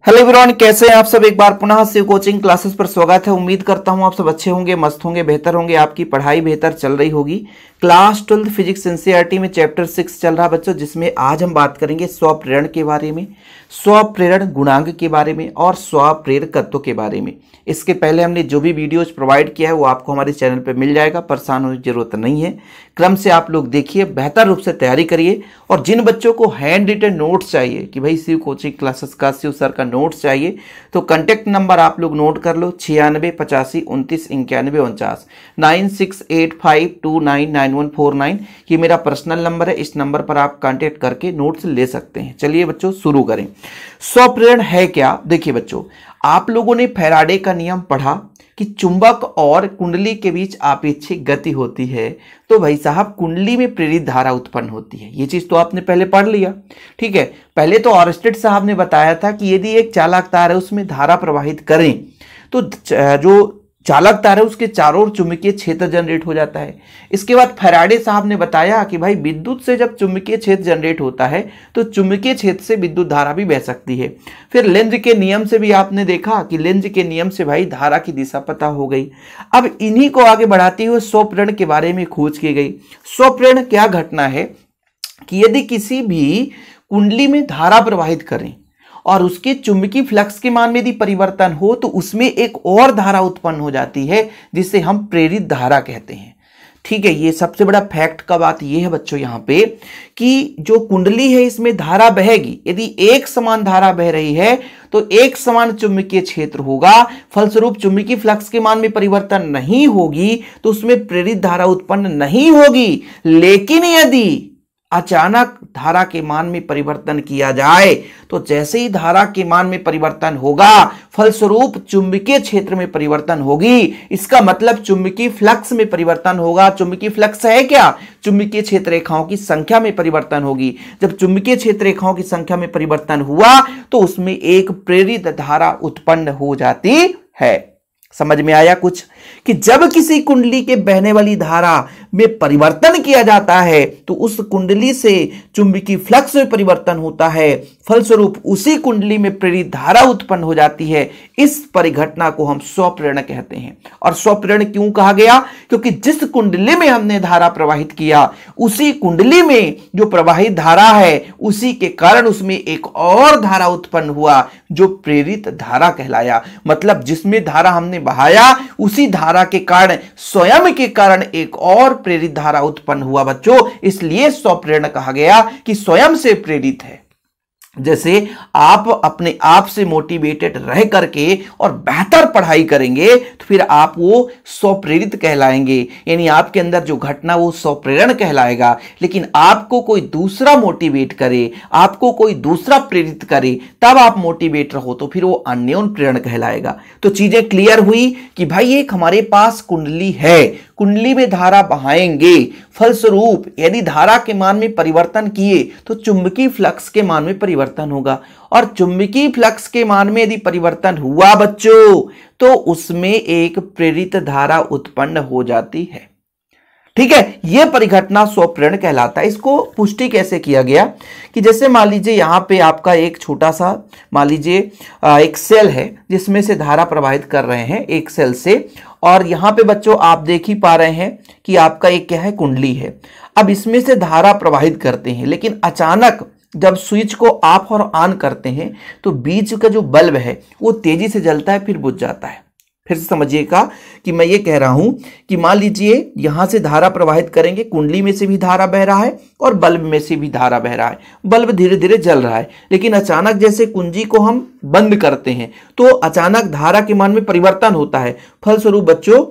Hello everyone, कैसे हैं आप सब। एक बार पुनः शिव कोचिंग क्लासेस पर स्वागत है। उम्मीद करता हूं आप सब अच्छे होंगे, मस्त होंगे, बेहतर होंगे, आपकी पढ़ाई बेहतर चल रही होगी। क्लास 12 फिजिक्स एनसीईआरटी में चैप्टर 6 चल रहा बच्चों, जिसमें आज हम बात करेंगे स्वप्रेरण के बारे में, स्वप्रेरण गुणांक के बारे में और स्वप्रेरकत्व के बारे में। इसके पहले हमने जो भी वीडियोज प्रोवाइड किया है वो आपको हमारे चैनल पर मिल जाएगा, परेशान होने की जरूरत नहीं है। क्रम से आप लोग देखिए, बेहतर रूप से तैयारी करिए। और जिन बच्चों को हैंड रिटन नोट्स चाहिए कि भाई शिव कोचिंग क्लासेस का, शिव सर का नोट्स चाहिए, तो कांटेक्ट नंबर आप लोग नोट कर लो 9685299149 9685299149। ये मेरा पर्सनल नंबर है, इस नंबर पर आप कांटेक्ट करके नोट्स ले सकते हैं। चलिए बच्चों शुरू करें। स्वप्रेरण है क्या? देखिए बच्चों, आप लोगों ने फैराडे का नियम पढ़ा कि चुंबक और कुंडली के बीच आपेक्षिक गति होती है, तो भाई साहब कुंडली में प्रेरित धारा उत्पन्न होती है। ये चीज तो आपने पहले पढ़ लिया, ठीक है। पहले तो ऑरस्टेड साहब ने बताया था कि यदि एक चालक तार है उसमें धारा प्रवाहित करें तो जो चालक तार है उसके चारों ओर चुंबकीय क्षेत्र जनरेट हो जाता है। इसके बाद फैराडे साहब ने बताया कि भाई विद्युत से जब चुंबकीय क्षेत्र जनरेट होता है तो चुंबकीय क्षेत्र से विद्युत धारा भी बह सकती है। फिर लेंज के नियम से भी आपने देखा कि लेंज के नियम से भाई धारा की दिशा पता हो गई। अब इन्हीं को आगे बढ़ाते हुए स्वप्रेरण के बारे में खोज की गई। स्वप्रेरण क्या घटना है कि यदि किसी भी कुंडली में धारा प्रवाहित करें और उसके चुंबकीय फ्लक्स के मान में यदि परिवर्तन हो तो उसमें एक और धारा उत्पन्न हो जाती है, जिसे हम प्रेरित धारा कहते हैं। ठीक है, ये सबसे बड़ा फैक्ट का बात ये है बच्चों यहाँ पे कि जो कुंडली है इसमें धारा बहेगी। यदि एक समान धारा बह रही है तो एक समान चुंबकीय क्षेत्र होगा, फलस्वरूप चुंबकीय फ्लक्स के मान में परिवर्तन नहीं होगी तो उसमें प्रेरित धारा उत्पन्न नहीं होगी। लेकिन यदि अचानक धारा के मान में परिवर्तन किया जाए तो जैसे ही धारा के मान में परिवर्तन होगा, फलस्वरूप चुंबकीय क्षेत्र में परिवर्तन होगी। इसका मतलब चुंबकीय फ्लक्स में परिवर्तन होगा। चुंबकीय फ्लक्स है क्या? चुंबकीय क्षेत्र रेखाओं की संख्या में परिवर्तन होगी। जब चुंबकीय क्षेत्र रेखाओं की संख्या में परिवर्तन हुआ तो उसमें एक प्रेरित धारा उत्पन्न हो जाती है। समझ में आया कुछ? कि जब किसी कुंडली के बहने वाली धारा में परिवर्तन किया जाता है तो उस कुंडली से चुंबकीय फ्लक्स में परिवर्तन होता है, फलस्वरूप उसी कुंडली में प्रेरित धारा उत्पन्न हो जाती है। इस परिघटना को हम स्वप्रेरण कहते हैं। और स्वप्रेरण क्यों कहा गया? क्योंकि जिस कुंडली में हमने धारा प्रवाहित किया उसी कुंडली में जो प्रवाहित धारा है उसी के कारण उसमें एक और धारा उत्पन्न हुआ जो प्रेरित धारा कहलाया। मतलब जिसमें धारा हमने बहाया उसी धारा के कारण, स्वयं के कारण एक और प्रेरित धारा उत्पन्न हुआ बच्चों। इसलिए स्वप्रेरण कहा गया कि स्वयं से प्रेरित है। जैसे आप अपने आप से मोटिवेटेड रह करके और बेहतर पढ़ाई करेंगे तो फिर आप वो स्वप्रेरित कहलाएंगे, यानी आपके अंदर जो घटना वो स्वप्रेरण कहलाएगा। लेकिन आपको कोई दूसरा मोटिवेट करे, आपको कोई दूसरा प्रेरित करे, तब आप मोटिवेट रहो तो फिर वो अन्योन प्रेरण कहलाएगा। तो चीजें क्लियर हुई कि भाई एक हमारे पास कुंडली है, कुंडली में धारा बहाएंगे, फलस्वरूप यदि धारा के मान में परिवर्तन किए तो चुंबकीय फ्लक्स के मान में परिवर्तन होगा। और चुंबकीय फ्लक्स के मान में यदि परिवर्तन हुआ बच्चों तो उसमें एक प्रेरित धारा उत्पन्न हो जाती है। ठीक है, यह परिघटना स्वप्रेरण कहलाता है। इसको पुष्टि कैसे किया गया कि जैसे मान लीजिए यहां पे आपका एक छोटा सा, मान लीजिए एक सेल है जिसमें से धारा प्रवाहित कर रहे हैं एक सेल से, और यहां पे बच्चों आप देख ही पा रहे हैं कि आपका एक क्या है, कुंडली है। अब इसमें से धारा प्रवाहित करते हैं, लेकिन अचानक जब स्विच को ऑफ और ऑन करते हैं तो बीच का जो बल्ब है वो तेजी से जलता है, फिर बुझ जाता है। फिर से समझिएगा कि मैं ये कह रहा हूं कि मान लीजिए यहां से धारा प्रवाहित करेंगे, कुंडली में से भी धारा बह रहा है और बल्ब में से भी धारा बह रहा है। बल्ब धीरे धीरे जल रहा है, लेकिन अचानक जैसे कुंजी को हम बंद करते हैं तो अचानक धारा के मान में परिवर्तन होता है। फलस्वरूप बच्चों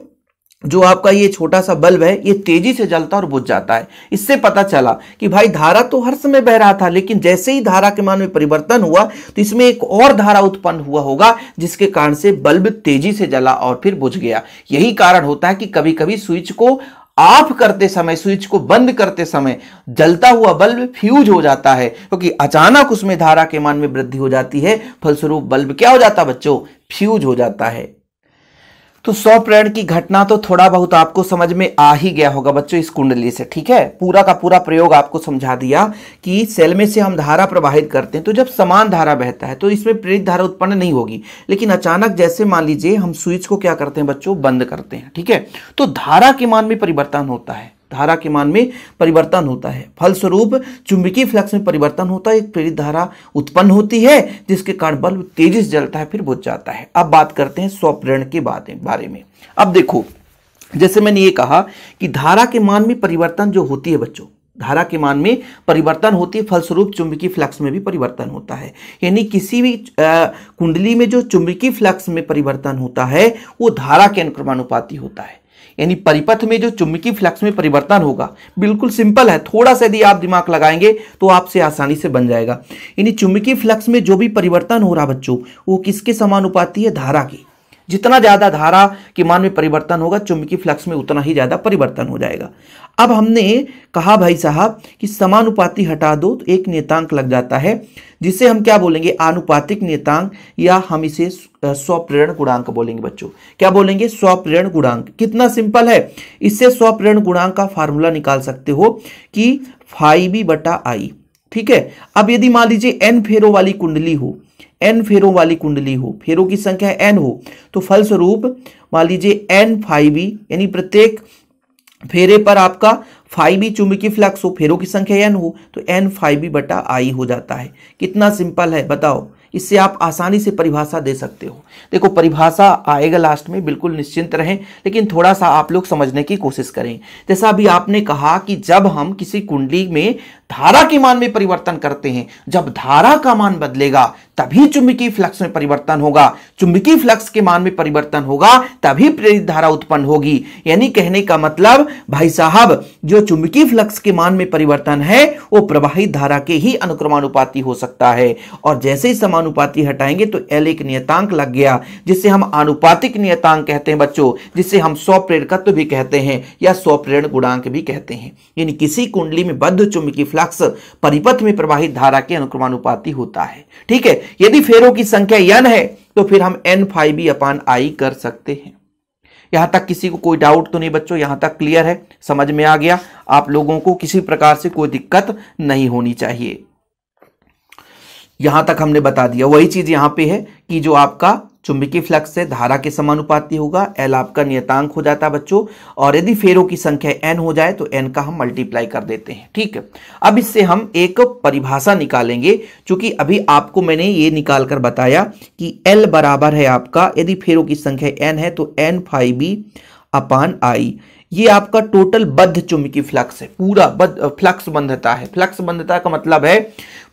जो आपका ये छोटा सा बल्ब है ये तेजी से जलता और बुझ जाता है। इससे पता चला कि भाई धारा तो हर समय बह रहा था, लेकिन जैसे ही धारा के मान में परिवर्तन हुआ तो इसमें एक और धारा उत्पन्न हुआ होगा, जिसके कारण से बल्ब तेजी से जला और फिर बुझ गया। यही कारण होता है कि कभी कभी स्विच को ऑफ करते समय, स्विच को बंद करते समय जलता हुआ बल्ब फ्यूज हो जाता है, क्योंकि अचानक उसमें धारा के मान में वृद्धि हो जाती है। फलस्वरूप बल्ब क्या हो जाता है बच्चों? फ्यूज हो जाता है। तो 100 प्रेरण की घटना तो थोड़ा बहुत आपको समझ में आ ही गया होगा बच्चों इस कुंडली से, ठीक है। पूरा का पूरा प्रयोग आपको समझा दिया कि सेल में से हम धारा प्रवाहित करते हैं, तो जब समान धारा बहता है तो इसमें प्रेरित धारा उत्पन्न नहीं होगी, लेकिन अचानक जैसे मान लीजिए हम स्विच को क्या करते हैं बच्चों, बंद करते हैं, ठीक है, तो धारा के मान में परिवर्तन होता है, धारा के मान में परिवर्तन होता है, फलस्वरूप चुंबकीय फ्लक्स में परिवर्तन होता है, एक प्रेरित धारा उत्पन्न होती है जिसके कारण बल्ब तेजी से जलता है फिर बुझ जाता है। अब बात करते हैं स्वप्रेरण के बारे में। अब देखो, जैसे मैंने ये कहा कि धारा के मान में परिवर्तन जो होती है बच्चों, धारा के मान में परिवर्तन होती है, फलस्वरूप चुंबकीय फ्लक्स में भी परिवर्तन होता है। यानी किसी भी कुंडली में जो चुंबकीय फ्लक्स में परिवर्तन होता है वो धारा के अनुक्रमानुपाती होता है। यानी परिपथ में जो चुंबकीय फ्लक्स में परिवर्तन होगा, बिल्कुल सिंपल है, थोड़ा सा यदि आप दिमाग लगाएंगे तो आपसे आसानी से बन जाएगा। यानी चुंबकीय फ्लक्स में जो भी परिवर्तन हो रहा बच्चों, वो किसके समानुपाती है, धारा की। जितना ज्यादा धारा के मान में परिवर्तन होगा चुंबकीय फ्लक्स में उतना ही ज्यादा परिवर्तन हो जाएगा। अब हमने कहा भाई साहब कि समानुपाती हटा दो तो एक नियतांक लग जाता है, जिसे हम क्या बोलेंगे, आनुपातिक नियतांक, या हम इसे स्वप्रेरण गुणांक बोलेंगे बच्चों। क्या बोलेंगे, स्वप्रेरण गुणांक। कितना सिंपल है, इससे स्वप्रेरण गुणांक का फार्मूला निकाल सकते हो कि φb/I, ठीक है। अब यदि मान लीजिए n फेरों वाली कुंडली हो, n फेरों वाली कुंडली हो, फेरों की संख्या n हो, तो फलस्वरूप मान लीजिए n φb, यानी प्रत्येक फेरे पर आपका φb चुंबकीय फ्लक्स हो, फेरों की संख्या n हो, तो n φb/I हो जाता है। कितना सिंपल है बताओ, इससे आप आसानी से परिभाषा दे सकते हो। देखो परिभाषा आएगा लास्ट में, बिल्कुल निश्चिंत रहें, लेकिन थोड़ा सा आप लोग समझने की कोशिश करें। जैसा अभी आपने कहा कि जब हम किसी कुंडली में धारा के मान में परिवर्तन करते हैं, जब धारा का मान बदलेगा तभी चुंबकीय फ्लक्स में परिवर्तन होगा, चुंबकीय फ्लक्स के मान में परिवर्तन होगा तभी प्रेरित धारा उत्पन्न होगी। यानी कहने का मतलब भाई साहब, जो चुंबकीय फ्लक्स के मान में परिवर्तन है वो प्रवाहित धारा के ही अनुक्रमानुपाती हो सकता है। और जैसे ही समानुपाती हटाएंगे तो L एक नियतांक लग गया, जिसे हम आनुपातिक नियतांक कहते हैं बच्चों, जिसे हम स्वप्रेरकत्व भी कहते हैं या स्वप्रेरण गुणांक भी कहते हैं। यानी किसी कुंडली में बद्ध चुंबकीय फ्लक्स परिपथ में प्रवाहित धारा के अनुक्रमानुपाती होता है, ठीक है। यदि फेरों की संख्या n है तो फिर हम n φb/I कर सकते हैं। यहां तक किसी को कोई डाउट तो नहीं बच्चों, यहां तक क्लियर है, समझ में आ गया, आप लोगों को किसी प्रकार से कोई दिक्कत नहीं होनी चाहिए। यहां तक हमने बता दिया। वही चीज यहां पे है कि जो आपका चुंबकीय फ्लक्स से धारा के समानुपाती होगा, L आपका नियतांक हो जाता है बच्चों, और यदि फेरों की संख्या n हो जाए तो n का हम मल्टीप्लाई कर देते हैं, ठीक है। अब इससे हम एक परिभाषा निकालेंगे, क्योंकि अभी आपको मैंने ये निकाल कर बताया कि L बराबर है आपका, यदि फेरों की संख्या n है तो n φb/I। ये आपका टोटल बद्ध चुंबकीय फ्लक्स है, पूरा फ्लक्स बंधता है। फ्लक्स बंधता का मतलब है,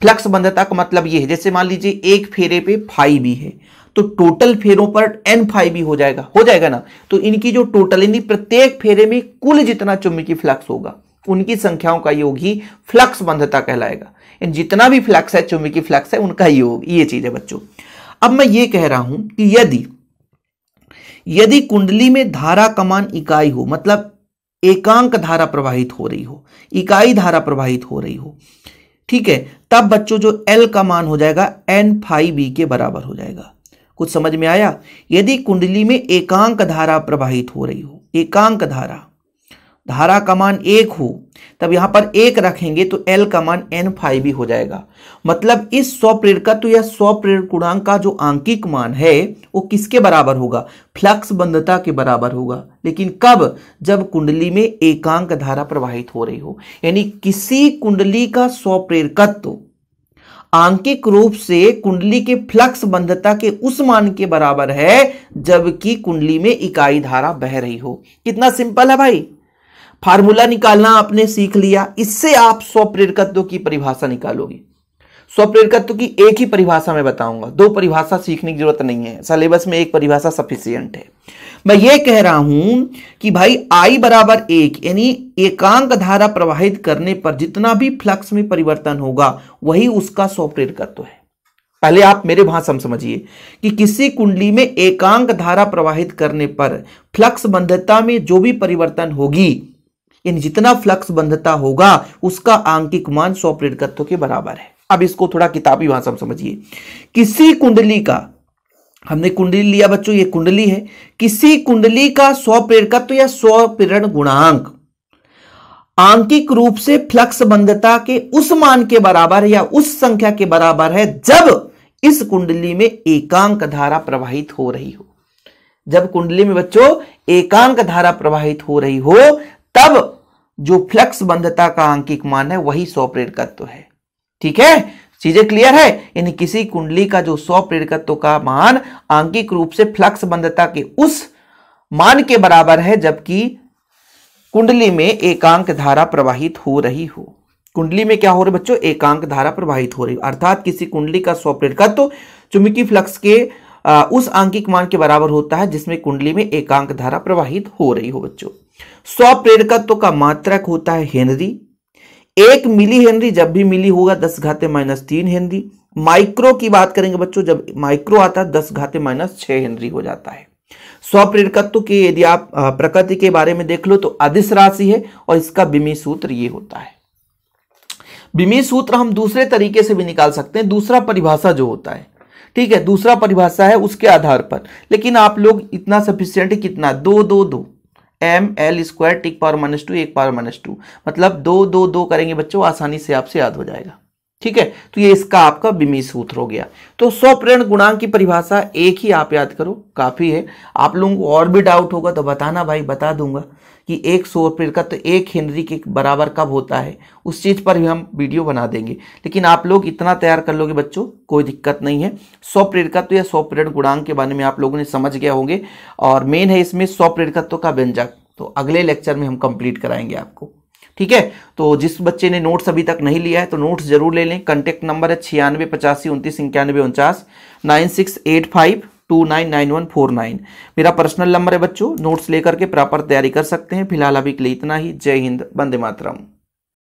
फ्लक्स बंधता का मतलब ये है, जैसे मान लीजिए एक फेरे पे φb है तो टोटल फेरों पर n φb हो जाएगा ना। तो इनकी जो टोटल, यानी प्रत्येक फेरे में कुल जितना चुंबकीय फ्लक्स होगा उनकी संख्याओं का योग ही फ्लक्स बंधता कहलाएगा। जितना भी फ्लक्स है, चुंबकीय फ्लक्स है, उनका योग, ये चीज है बच्चों। अब मैं ये कह रहा हूं कि यदि कुंडली में धारा का मान इकाई हो, मतलब एकांक धारा प्रवाहित हो रही हो, इकाई धारा प्रवाहित हो रही हो, ठीक है, तब बच्चों जो L का मान हो जाएगा n φb के बराबर हो जाएगा। कुछ समझ में आया? यदि कुंडली में एकांक धारा प्रवाहित हो रही हो, एकांक धारा का मान 1 हो, तब यहां पर 1 रखेंगे तो L का मान n φb हो जाएगा। मतलब इस स्वप्रेरकत्व या स्वप्रेरण गुणांक का जो आंकिक मान है वो किसके बराबर होगा? फ्लक्स बंधता के बराबर होगा। लेकिन कब? जब कुंडली में एकांक धारा प्रवाहित हो रही हो। यानी किसी कुंडली का स्वप्रेरकत्व आंकिक रूप से कुंडली के फ्लक्स बंधता के उस मान के बराबर है जबकि कुंडली में इकाई धारा बह रही हो। कितना सिंपल है भाई, फार्मूला निकालना आपने सीख लिया। इससे आप स्वप्रेरकत्व की परिभाषा निकालोगे। स्वप्रेरकत्व की एक ही परिभाषा मैं बताऊंगा, 2 परिभाषा सीखने की जरूरत नहीं है, सिलेबस में एक परिभाषा सफिशिएंट है। मैं ये कह रहा हूं कि भाई I बराबर 1, यानी एकांक धारा प्रवाहित करने पर जितना भी फ्लक्स में परिवर्तन होगा वही उसका स्वप्रेरकत्व है। पहले आप मेरे भाषा में समझिए कि किसी कुंडली में एकांक धारा प्रवाहित करने पर फ्लक्स बंधता में जो भी परिवर्तन होगी, यानी जितना फ्लक्स बंधता होगा उसका आंकिक मान स्वप्रेरकत्व के बराबर है। अब इसको थोड़ा किताबी भाषा में समझिए। किसी कुंडली का हमने कुंडली लिया बच्चों, ये कुंडली है, किसी कुंडली का स्वप्रेरकत्व या स्वप्रेरण गुणांक आंकिक रूप से फ्लक्स बंधता के उस मान के बराबर या उस संख्या के बराबर है जब इस कुंडली में एकांक धारा प्रवाहित हो रही हो। जब कुंडली में बच्चों एकांक धारा प्रवाहित हो रही हो तब जो फ्लक्स बंधता का आंकिक मान है वही स्वप्रेरकत्व है। ठीक है, चीजें क्लियर है। यानी किसी कुंडली का जो स्वप्रेरकत्व का मान आंकिक रूप से फ्लक्स बंधता के उस मान के बराबर है जबकि कुंडली में एकांक धारा प्रवाहित हो रही हो। कुंडली में क्या हो रहा है बच्चों, एकांक धारा प्रवाहित हो रही हो, अर्थात किसी कुंडली का स्वप्रेरकत्व चुंबकीय फ्लक्स के उस आंकिक मान के बराबर होता है जिसमें कुंडली में एकांक धारा प्रवाहित हो रही हो। बच्चों स्वप्रेरकत्व का मात्रक होता है हेनरी। 1 मिली हेनरी जब भी मिली होगा 10⁻³ हेनरी। माइक्रो की बात करेंगे बच्चों, जब माइक्रो आता है 10⁻6 हेनरी हो जाता है। स्वप्रेरकत्व के यदि आप प्रकृति के बारे में देख लो तो अदिश राशि है और इसका बिमी सूत्र ये होता है। बिमी सूत्र हम दूसरे तरीके से भी निकाल सकते हैं, दूसरा परिभाषा जो होता है, ठीक है, दूसरा परिभाषा है उसके आधार पर, लेकिन आप लोग इतना सफिशिएंट कितना 2 2 2 ml² टिक पावर -2 1 पावर -2 मतलब 2 2 2 करेंगे बच्चों, आसानी से आपसे याद हो जाएगा। ठीक है, तो ये इसका आपका बिमी सूत्र हो गया। तो स्वप्रेरण गुणांक की परिभाषा एक ही आप याद करो, काफी है। आप लोगों को और भी डाउट होगा तो बताना भाई, बता दूंगा कि एक स्वप्रेरकत्व 1 हेनरी के बराबर कब होता है, उस चीज पर भी हम वीडियो बना देंगे। लेकिन आप लोग इतना तैयार कर लोगे बच्चों, कोई दिक्कत नहीं है। स्वप्रेरकत्व या स्वप्रेरण गुणांक के बारे में आप लोगों ने समझ गया होंगे और मेन है इसमें स्वप्रेरकत्व का व्यंजक, तो अगले लेक्चर में हम कंप्लीट कराएंगे आपको। ठीक है, तो जिस बच्चे ने नोट्स अभी तक नहीं लिया है तो नोट्स जरूर ले लें। कांटेक्ट नंबर है 96 85 29 91 49 9685299149 मेरा पर्सनल नंबर है बच्चों। नोट्स लेकर के प्रॉपर तैयारी कर सकते हैं। फिलहाल अभी के लिए इतना ही। जय हिंद, वंदे मातरम।